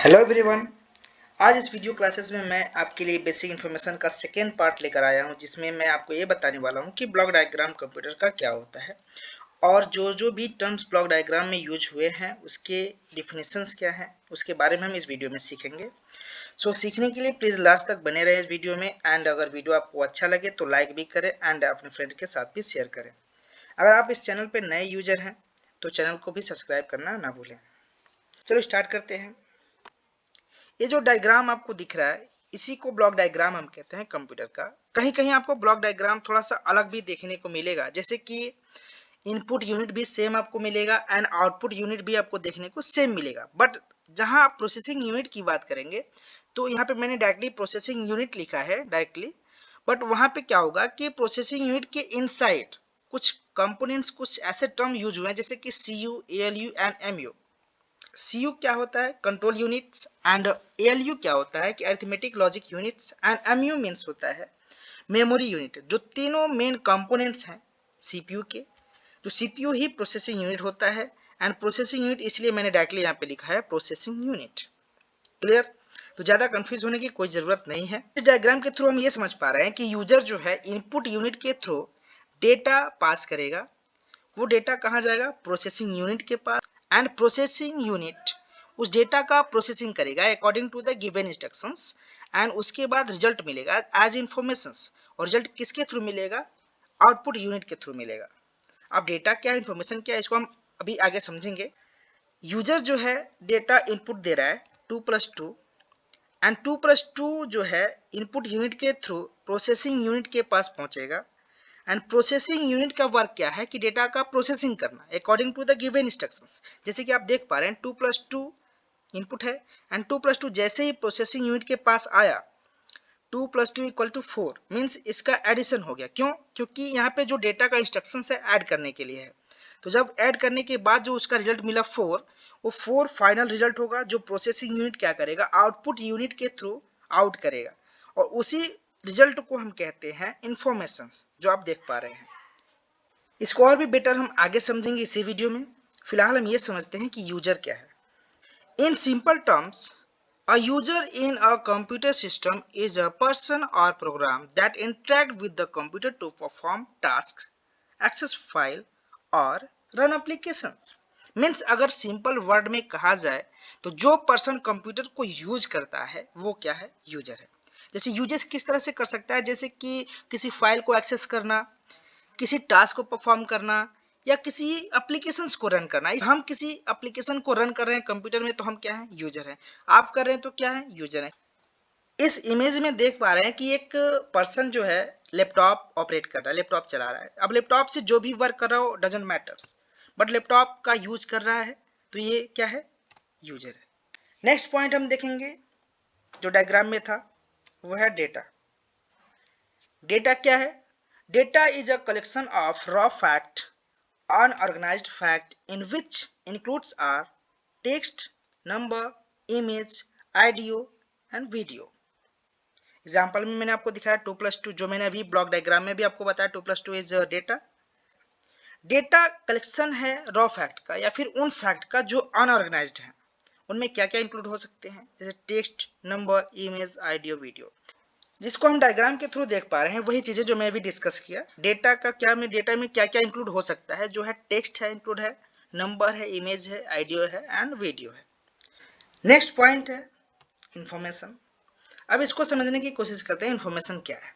Hello everyone. आज इस video classes में मैं आपके लिए बेसिक इन्फॉर्मेशन का सेकेंड पार्ट लेकर आया हूं, जिसमें मैं आपको ये बताने वाला हूं कि ब्लॉक डायग्राम कंप्यूटर का क्या होता है और जो जो भी टर्म्स ब्लॉक डायग्राम में यूज हुए हैं उसके डिफिनेशंस क्या हैं उसके बारे में हम इस वीडियो में सीखेंगे। सीखने के लिए प्लीज़ लास्ट तक बने रहे इस वीडियो में। एंड अगर वीडियो आपको अच्छा लगे तो लाइक भी करें एंड अपने फ्रेंड के साथ भी शेयर करें। अगर आप इस चैनल पर नए यूजर हैं तो चैनल को भी सब्सक्राइब करना ना भूलें। चलो स्टार्ट करते हैं। ये जो डायग्राम आपको दिख रहा है इसी को ब्लॉक डायग्राम हम कहते हैं कंप्यूटर का। कहीं कहीं आपको ब्लॉक डायग्राम थोड़ा सा अलग भी देखने को मिलेगा, जैसे कि इनपुट यूनिट भी सेम आपको मिलेगा एंड आउटपुट यूनिट भी आपको देखने को सेम मिलेगा। बट जहां आप प्रोसेसिंग यूनिट की बात करेंगे तो यहाँ पे मैंने डायरेक्टली प्रोसेसिंग यूनिट लिखा है डायरेक्टली। बट वहां पे क्या होगा कि प्रोसेसिंग यूनिट के इनसाइड कुछ कंपोनेंट्स, कुछ ऐसे टर्म यूज हुए हैं जैसे कि CU, ALU and MU। CU क्या होता है? Control units. एंड ALU क्या होता है कि arithmetic logic units. And MU means होता है मेमोरी यूनिट। जो तीनों मेन कंपोनेंट्स हैं CPU के, तो CPU ही प्रोसेसिंग यूनिट होता है। एंड प्रोसेसिंग यूनिट इसलिए मैंने डायरेक्टली यहाँ पे लिखा है प्रोसेसिंग यूनिट। क्लियर? तो ज्यादा कंफ्यूज होने की कोई जरूरत नहीं है। इस डायग्राम के थ्रू हम ये समझ पा रहे हैं कि यूजर जो है इनपुट यूनिट के थ्रू डेटा पास करेगा। वो डेटा कहाँ जाएगा? प्रोसेसिंग यूनिट के पास। एंड प्रोसेसिंग यूनिट उस डेटा का प्रोसेसिंग करेगा according to the given instructions. And उसके बाद रिजल्ट मिलेगा एज इंफॉर्मेशंस। और रिजल्ट किसके थ्रू मिलेगा? आउटपुट यूनिट के थ्रू मिलेगा। अब डेटा क्या, इंफॉर्मेशन क्या, इसको हम अभी आगे समझेंगे। यूजर जो है डेटा इनपुट दे रहा है 2+2 एंड 2+2 जो है इनपुट यूनिट के थ्रू प्रोसेसिंग यूनिट के पास पहुंचेगा। एंड प्रोसेसिंग यूनिट का वर्क क्या है कि डेटा का प्रोसेसिंग करना according to the given instructions. जैसे कि आप देख पा रहे हैं 2+2 इनपुट है एंड 2+2 जैसे ही प्रोसेसिंग यूनिट के पास आया 2+2 = 4 मीन्स इसका एडिशन हो गया। क्यों? क्योंकि यहाँ पे जो डेटा का इंस्ट्रक्शन है ऐड करने के लिए है। तो जब ऐड करने के बाद जो उसका रिजल्ट मिला 4, वो 4 फाइनल रिजल्ट होगा जो प्रोसेसिंग यूनिट क्या करेगा? आउटपुट यूनिट के थ्रू आउट करेगा। और उसी रिजल्ट को हम कहते हैं इंफॉर्मेशन, जो आप देख पा रहे हैं। इसको और भी बेटर हम आगे समझेंगे इसी वीडियो में। फिलहाल हम ये समझते हैं कि यूजर क्या है। In simple terms, a user in a computer system is a person or program that interact with the computer to perform tasks, access file or run applications। Means अगर सिंपल वर्ड में कहा जाए तो जो person computer को use करता है वो क्या है? यूजर है। जैसे यूजेस किस तरह से कर सकता है? जैसे कि किसी फाइल को एक्सेस करना, किसी टास्क को परफॉर्म करना या किसी एप्लीकेशंस को रन करना। हम किसी एप्लीकेशन को रन कर रहे हैं कंप्यूटर में तो हम क्या है? यूजर हैं। आप कर रहे हैं तो क्या है? यूजर हैं। इस इमेज में देख पा रहे हैं कि एक पर्सन जो है लैपटॉप ऑपरेट कर रहा है, लैपटॉप चला रहा है। अब लैपटॉप से जो भी वर्क कर रहा हो डजंट मैटर्स, बट लैपटॉप का यूज कर रहा है तो ये क्या है? यूजर है। नेक्स्ट पॉइंट हम देखेंगे जो डायग्राम में था वो है डेटा। डेटा क्या है? Data is a collection of raw fact, unorganized fact in which includes are text, number, image, audio and video। Example में मैंने आपको दिखाया 2+2, जो मैंने अभी ब्लॉक डायग्राम में भी आपको बताया 2+2 इज डेटा। डेटा कलेक्शन है रॉ फैक्ट का या फिर उन फैक्ट का जो अनऑर्गेनाइज्ड है। उनमें क्या क्या इंक्लूड हो सकते हैं? जैसे text, number, image, audio, video, जिसको हम डायग्राम के थ्रू देख पा रहे हैं। वही चीजें जो मैं अभी डिस्कस किया। डेटा का क्या में, डेटा में क्या क्या इंक्लूड हो सकता है? जो है टेक्स्ट है, इंक्लूड है, नंबर है, इमेज है, ऑडियो है एंड वीडियो है। नेक्स्ट पॉइंट है इंफॉर्मेशन। अब इसको समझने की कोशिश करते हैं इंफॉर्मेशन क्या है।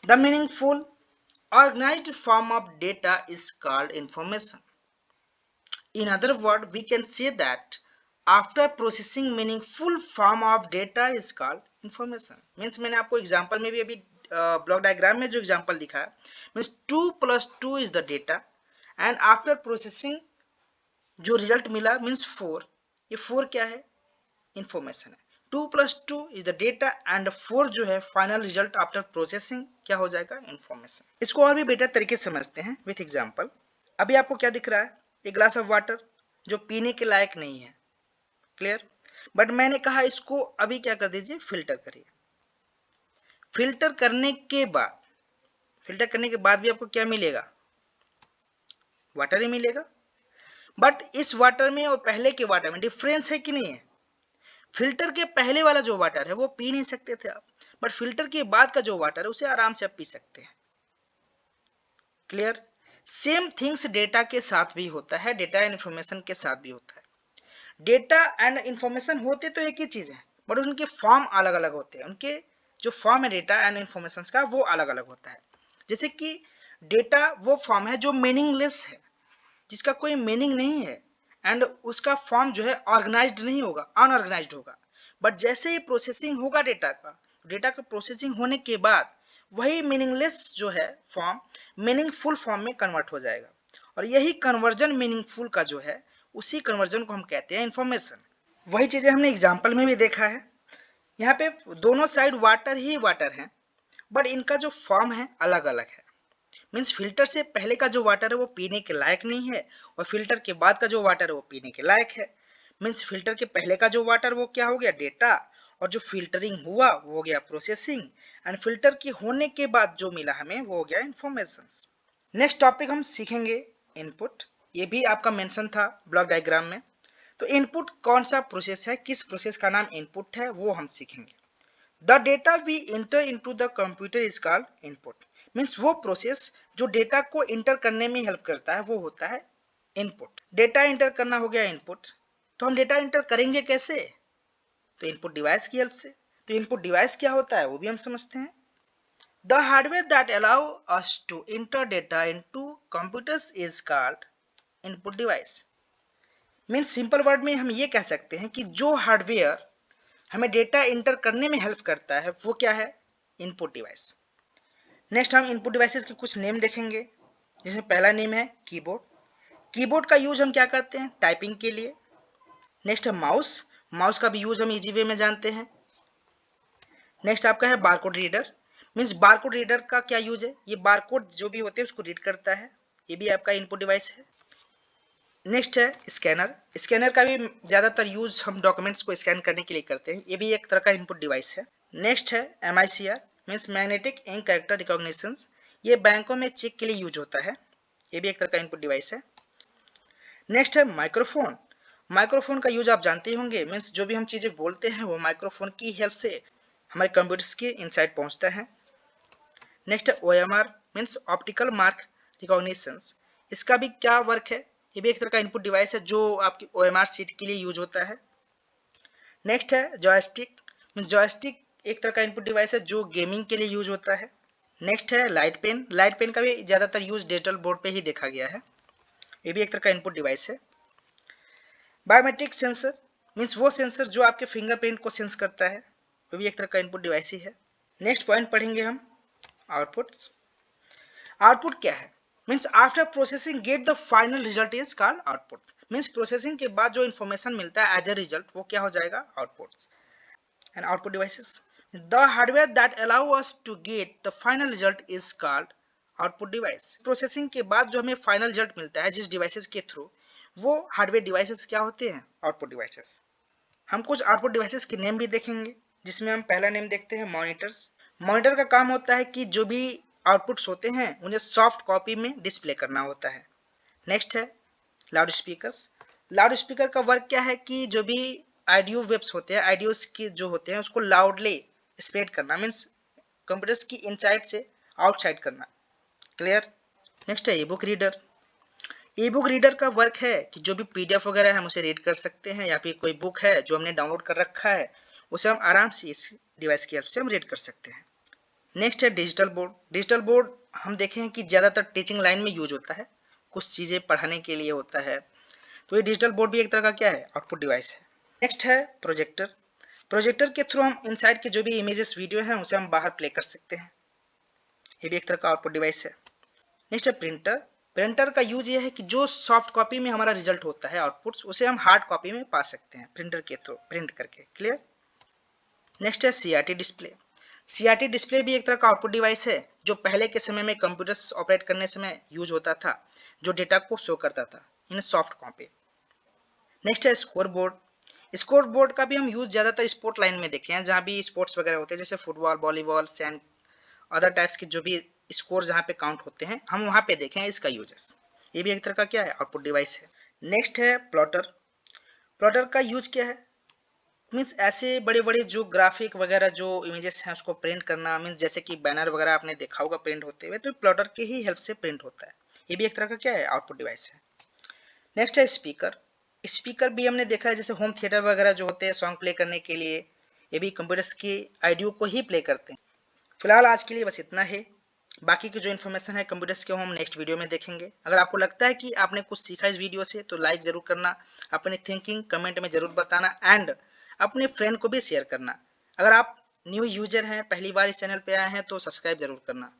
The meaningful organised form of data is called information. In other words, we can say that after processing meaningful form of data is called information। Means मैंने आपको एग्जांपल में भी अभी ब्लॉक डायग्राम में जो एग्जांपल दिखा means 2+2 is the data and after processing जो result मिला मीन्स 4। ये 4 क्या है? इंफॉर्मेशन है। 2+2 इज द डेटा एंड 4 जो है फाइनल रिजल्ट आफ्टर प्रोसेसिंग क्या हो जाएगा? इंफॉर्मेशन। इसको और भी बेटर तरीके से समझते हैं विथ एग्जांपल। अभी आपको क्या दिख रहा है? एक ग्लास ऑफ वाटर जो पीने के लायक नहीं है। क्लियर? बट मैंने कहा इसको अभी क्या कर दीजिए? फिल्टर करिए। फिल्टर करने के बाद भी आपको क्या मिलेगा? वाटर ही मिलेगा। बट इस वाटर में और पहले के वाटर में डिफरेंस है कि नहीं है? फिल्टर के पहले वाला जो वाटर है वो पी नहीं सकते थे आप, बट फिल्टर के बाद का जो वाटर है उसे आराम से आप पी सकते हैं। क्लियर? सेम थिंग्स डेटा के साथ भी होता है, डेटा एंड इंफॉर्मेशन के साथ भी होता है। डेटा एंड इंफॉर्मेशन होते तो एक ही चीज है, बट उनके फॉर्म अलग अलग होते हैं। उनके जो फॉर्म है डेटा एंड इंफॉर्मेशन का वो अलग अलग होता है। जैसे कि डेटा वो फॉर्म है जो मीनिंगलेस है, जिसका कोई मीनिंग नहीं है, एंड उसका फॉर्म जो है ऑर्गेनाइज्ड नहीं होगा, अनऑर्गेनाइज्ड होगा। बट जैसे ही प्रोसेसिंग होगा डेटा का प्रोसेसिंग होने के बाद वही मीनिंगलेस जो है फॉर्म मीनिंगफुल फॉर्म में कन्वर्ट हो जाएगा। और यही कन्वर्जन मीनिंगफुल का जो है, उसी कन्वर्जन को हम कहते हैं इंफॉर्मेशन। वही चीजें हमने एग्जाम्पल में भी देखा है। यहाँ पे दोनों साइड वाटर ही वाटर है, बट इनका जो फॉर्म है अलग अलग है। मीन्स फिल्टर से पहले का जो वाटर है वो पीने के लायक नहीं है, और फिल्टर के बाद का जो वाटर है वो पीने के लायक है। मीन्स फिल्टर के पहले का जो वाटर वो क्या हो गया, डेटा, और जो फिल्टरिंग हुआ वो हो गया प्रोसेसिंग, एंड फिल्टर की होने के बाद जो मिला हमें वो हो गया इंफॉर्मेशन। नेक्स्ट टॉपिक हम सीखेंगे इनपुट। ये भी आपका मेंशन था ब्लॉक डायग्राम में। तो इनपुट कौन सा प्रोसेस है, किस प्रोसेस का नाम इनपुट है, वो हम सीखेंगे। The data we enter into the computer is called input. Means वो प्रोसेस जो डेटा को इंटर करने में हेल्प करता है वो होता है इनपुट। डेटा इंटर करना हो गया इनपुट। तो हम डेटा इंटर करेंगे कैसे? तो इनपुट डिवाइस की हेल्प से। तो इनपुट डिवाइस क्या होता है वो भी हम समझते हैं। The hardware that allow us to enter data into computers is called input device. Means simple word में हम ये कह सकते हैं कि जो हार्डवेयर हमें डेटा इंटर करने में हेल्प करता है वो क्या है, इनपुट डिवाइस। नेक्स्ट हम इनपुट डिवाइसेस के कुछ नेम देखेंगे, जिसमें पहला नेम है कीबोर्ड। कीबोर्ड का यूज हम क्या करते हैं, टाइपिंग के लिए। नेक्स्ट है माउस। माउस का भी यूज हम इजी वे में जानते हैं। नेक्स्ट आपका है barcode reader. Means barcode reader का क्या यूज है, ये बारकोड जो भी होते हैं उसको रीड करता है, ये भी आपका इनपुट डिवाइस है। नेक्स्ट है स्कैनर। स्कैनर का भी ज़्यादातर यूज हम डॉक्यूमेंट्स को स्कैन करने के लिए करते हैं, ये भी एक तरह का इनपुट डिवाइस है। नेक्स्ट है MICR means magnetic ink character recognition. ये बैंकों में चेक के लिए यूज होता है, ये भी एक तरह का इनपुट डिवाइस है। नेक्स्ट है माइक्रोफोन। माइक्रोफोन का यूज आप जानते होंगे, मीन्स जो भी हम चीज़ें बोलते हैं वो माइक्रोफोन की हेल्प से हमारे कंप्यूटर्स के इनसाइड पहुंचता है। नेक्स्ट है OMR means optical mark recognition. इसका भी क्या वर्क है, ये भी एक तरह का इनपुट डिवाइस है जो आपकी OMR सीट के लिए यूज होता है। नेक्स्ट है जॉयस्टिक मीन्स जॉयस्टिक एक तरह का इनपुट डिवाइस है जो गेमिंग के लिए यूज होता है। नेक्स्ट है लाइट पेन। लाइट पेन का भी ज़्यादातर यूज डिजिटल बोर्ड पे ही देखा गया है, ये भी एक तरह का इनपुट डिवाइस है। बायोमेट्रिक सेंसर मीन्स वो सेंसर जो आपके फिंगरप्रिंट को सेंस करता है, वो भी एक तरह का इनपुट डिवाइस ही है। नेक्स्ट पॉइंट पढ़ेंगे हम आउटपुट्स। आउटपुट क्या है, means after processing gate the final result is called output. Means processing के बाद जो इन्फॉर्मेशन मिलता है एज ए रिजल्ट वो क्या हो जाएगा, outputs. And output devices, the hardware that allow us to get the final result is called output device. Processing के बाद जो हमें फाइनल रिजल्ट मिलता है जिस डिवाइसेस के थ्रू, वो हार्डवेयर डिवाइसेस क्या होते हैं, आउटपुट डिवाइसेस। हम कुछ आउटपुट डिवाइसेस के नेम भी देखेंगे, जिसमें हम पहला नेम देखते हैं मॉनिटर्स। मॉनिटर का काम होता है कि जो भी आउटपुट्स होते हैं उन्हें सॉफ्ट कॉपी में डिस्प्ले करना होता है। नेक्स्ट है लाउड स्पीकर्स। लाउड स्पीकर का वर्क क्या है कि जो भी ऑडियो वेव्स होते हैं, ऑडियोस की जो होते हैं उसको लाउडली स्प्रेड करना, मीन्स कंप्यूटर्स की इनसाइड से आउटसाइड करना। क्लियर? नेक्स्ट है ई बुक रीडर। ई बुक रीडर का वर्क है कि जो भी PDF वगैरह है हम उसे रीड कर सकते हैं, या फिर कोई बुक है जो हमने डाउनलोड कर रखा है उसे हम आराम से इस डिवाइस की हेल्प से हम रीड कर सकते हैं। नेक्स्ट है डिजिटल बोर्ड। डिजिटल बोर्ड हम देखें हैं कि ज़्यादातर टीचिंग लाइन में यूज होता है, कुछ चीज़ें पढ़ाने के लिए होता है, तो ये डिजिटल बोर्ड भी एक तरह का क्या है, आउटपुट डिवाइस है। नेक्स्ट है प्रोजेक्टर। प्रोजेक्टर के थ्रू हम इनसाइड के जो भी इमेजेस वीडियो हैं उसे हम बाहर प्ले कर सकते हैं, ये भी एक तरह का आउटपुट डिवाइस है। नेक्स्ट है प्रिंटर। प्रिंटर का यूज ये है कि जो सॉफ्ट कॉपी में हमारा रिजल्ट होता है आउटपुट्स, उसे हम हार्ड कॉपी में पा सकते हैं प्रिंटर के थ्रू प्रिंट करके। क्लियर? नेक्स्ट है CRT डिस्प्ले। CRT डिस्प्ले भी एक तरह का आउटपुट डिवाइस है जो पहले के समय में कंप्यूटर्स ऑपरेट करने समय यूज होता था, जो डेटा को शो करता था इन सॉफ्ट कॉपी। नेक्स्ट है स्कोर बोर्ड। स्कोर बोर्ड का भी हम यूज ज़्यादातर स्पोर्ट लाइन में देखे हैं, जहाँ भी स्पोर्ट्स वगैरह होते हैं जैसे football, volleyball, sand other types के जो भी स्कोर जहाँ पे काउंट होते हैं हम वहाँ पे देखें इसका यूजेस, ये भी एक तरह का क्या है, आउटपुट डिवाइस है। नेक्स्ट है प्लॉटर। प्लॉटर का यूज क्या है, मीन्स ऐसे बड़े बड़े जो ग्राफिक वगैरह जो इमेजेस हैं उसको प्रिंट करना, मीन्स जैसे कि बैनर वगैरह आपने देखा होगा प्रिंट होते हुए, तो प्लॉटर के ही हेल्प से प्रिंट होता है। ये भी एक तरह का क्या है, आउटपुट डिवाइस है। नेक्स्ट है स्पीकर। स्पीकर भी हमने देखा है, जैसे होम थिएटर वगैरह जो होते हैं सॉन्ग प्ले करने के लिए, ये भी कंप्यूटर्स की ऑडियो को ही प्ले करते हैं। फिलहाल आज के लिए बस इतना है। बाकी की जो इन्फॉर्मेशन है कंप्यूटर्स के, हम नेक्स्ट वीडियो में देखेंगे। अगर आपको लगता है कि आपने कुछ सीखा इस वीडियो से तो लाइक जरूर करना, अपनी थिंकिंग कमेंट में जरूर बताना एंड अपने फ्रेंड को भी शेयर करना। अगर आप न्यू यूजर हैं, पहली बार इस चैनल पे आए हैं तो सब्सक्राइब जरूर करना।